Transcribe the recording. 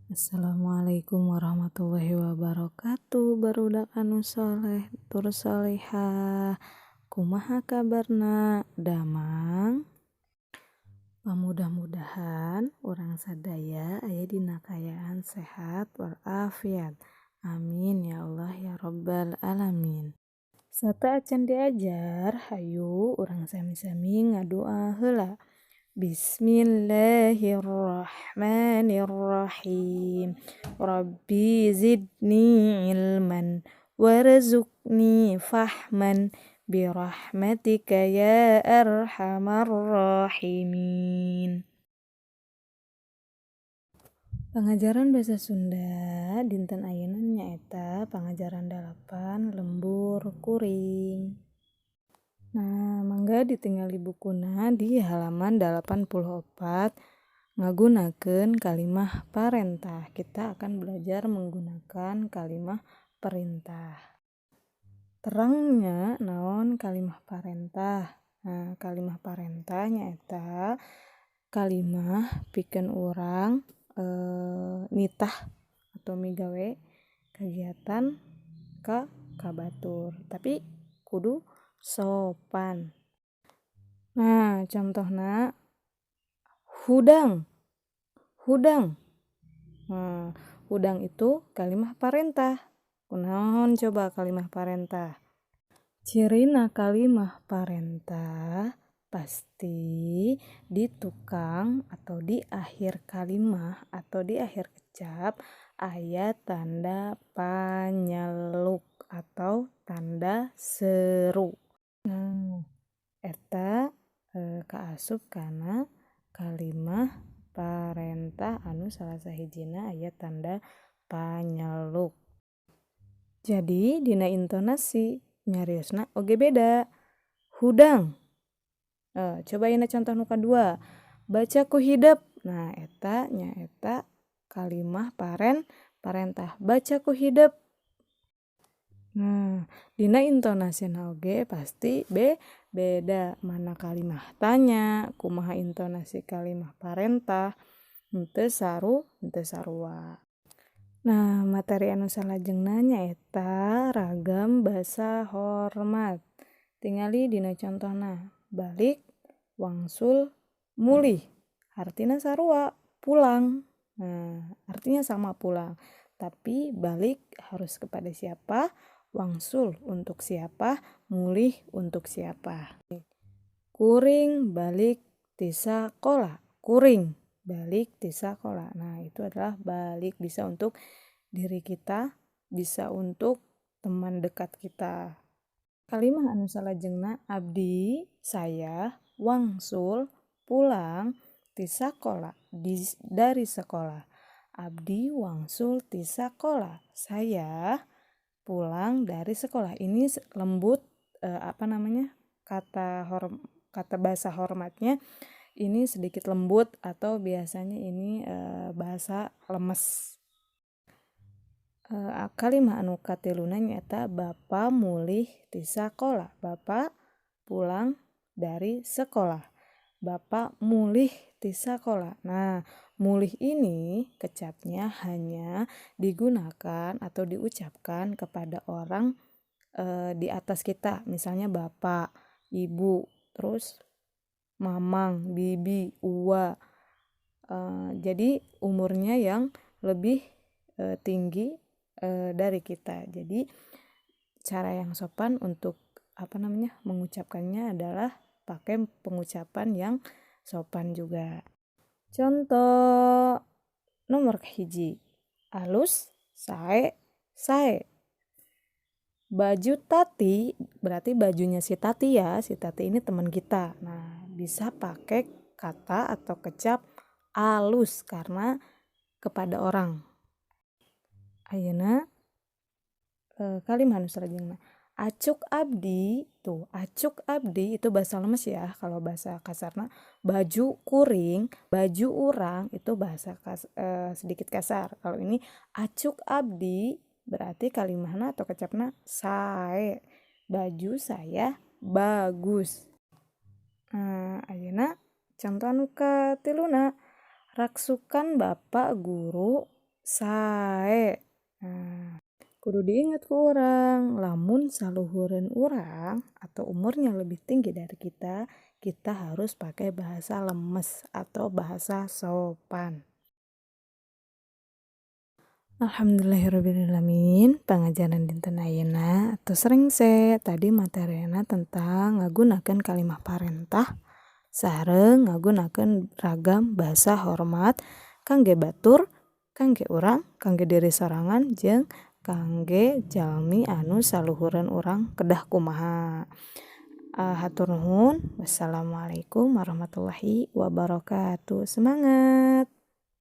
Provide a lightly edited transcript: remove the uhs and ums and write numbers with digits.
Assalamualaikum warahmatullahi wabarakatuh. Barudak anu soleh tur solehah. Kumaha kabarna? Damang. Mudah-mudahan orang sadaya aya dina kaayaan sehat walafiat. Amin ya Allah ya rabbal alamin. Sata acan diajar, hayu urang sami-sami ngadoa heula. Bismillahirrahmanirrahim. Rabbi zidni ilman warzuqni fahman birahmatika ya arhamar rahimin. Pengajaran bahasa Sunda dinten ayeuna nyaeta pengajaran 8 lembur kuring. Nah, mangga ditinggali bukuna di halaman 84 ngagunakeun kalimah parentah. Kita akan belajar menggunakan kalimah perintah. Terangnya naon kalimah parentah. Nah, kalimah parentah nyaeta kalimah pikeun urang nitah atau migawe kegiatan ka batur. Tapi kudu sopan. Nah, contohna hudang. Nah, hudang itu kalimah parentah. Kunaon coba kalimah parentah? Cirina kalimah parentah pasti di tukang atau di akhir kalimah atau di akhir kecap aya tanda panyeluk atau tanda seru. Nah, eta kaasup kana kalimah parentah anu salah sahijina aya tanda panyeluk. Jadi dina intonasi nyariosna oge beda. Hudang. Coba ayeuna contoh nu kadua. Baca ku hidep. Nah, eta nyaeta kalimah parentah. Baca ku hidep. Nah, dina intonasina oge pasti beda. Mana kalimah tanya, kumaha intonasi kalimah parentah, henteu sarua. Nah, materi anu salajengna nyaeta ragam basa hormat. Tingali dina contohna. Balik, wangsul, mulih. Artina sarua, pulang. Nah, artinya sama pulang. Tapi balik harus kepada siapa? Wangsul untuk siapa? Mulih untuk siapa? Kuring balik ti sakola. Kuring balik ti sakola. Nah, itu adalah balik bisa untuk diri kita, bisa untuk teman dekat kita. Kalimah anu salajengna abdi, saya, wangsul, pulang ti sakola, dari sekolah. Abdi wangsul ti sakola. Saya pulang dari sekolah. Ini lembut kata bahasa hormatnya ini sedikit lembut atau biasanya ini bahasa lemes. Kalimah anu katiluna nyaeta bapa mulih ti sakola. Bapa pulang dari sekolah. Bapa mulih ti sakola. Nah, mulih ini kecapnya hanya digunakan atau diucapkan kepada orang di atas kita. Misalnya bapak, ibu, terus mamang, bibi, uwa. Jadi umurnya yang lebih tinggi dari kita. Jadi cara yang sopan untuk mengucapkannya adalah pakai pengucapan yang sopan juga. Contoh nomor hiji. Alus, sae. Baju Tati berarti bajunya si Tati ya. Si Tati ini teman kita. Nah, bisa pakai kata atau kecap alus karena kepada orang. Ayeuna kalimah anu salajengna. Acuk abdi, tuh acuk abdi itu bahasa lemes ya. Kalau bahasa kasarna baju kuring, baju urang itu bahasa sedikit kasar. Kalau ini acuk abdi berarti kalimahna atau kecapna sae. Baju saya bagus. Ayeuna contoh anu katiluna. Raksukan bapak guru sae. Nah, kudu diingat ku urang, lamun saluhureun urang atau umurnya lebih tinggi dari kita harus pakai bahasa lemes atau bahasa sopan. Alhamdulillahirrabbilalamin, pengajaran dinten ayeuna atuh srengse tadi materina tentang ngagunakeun kalimah parentah sareng ngagunakeun ragam bahasa hormat kangge batur, kangge urang, kangge diri sorangan jeung kangge jalmi anu saluhureun urang kedah kumaha. Hatur nuhun. Wassalamualaikum warahmatullahi wabarakatuh. Semangat.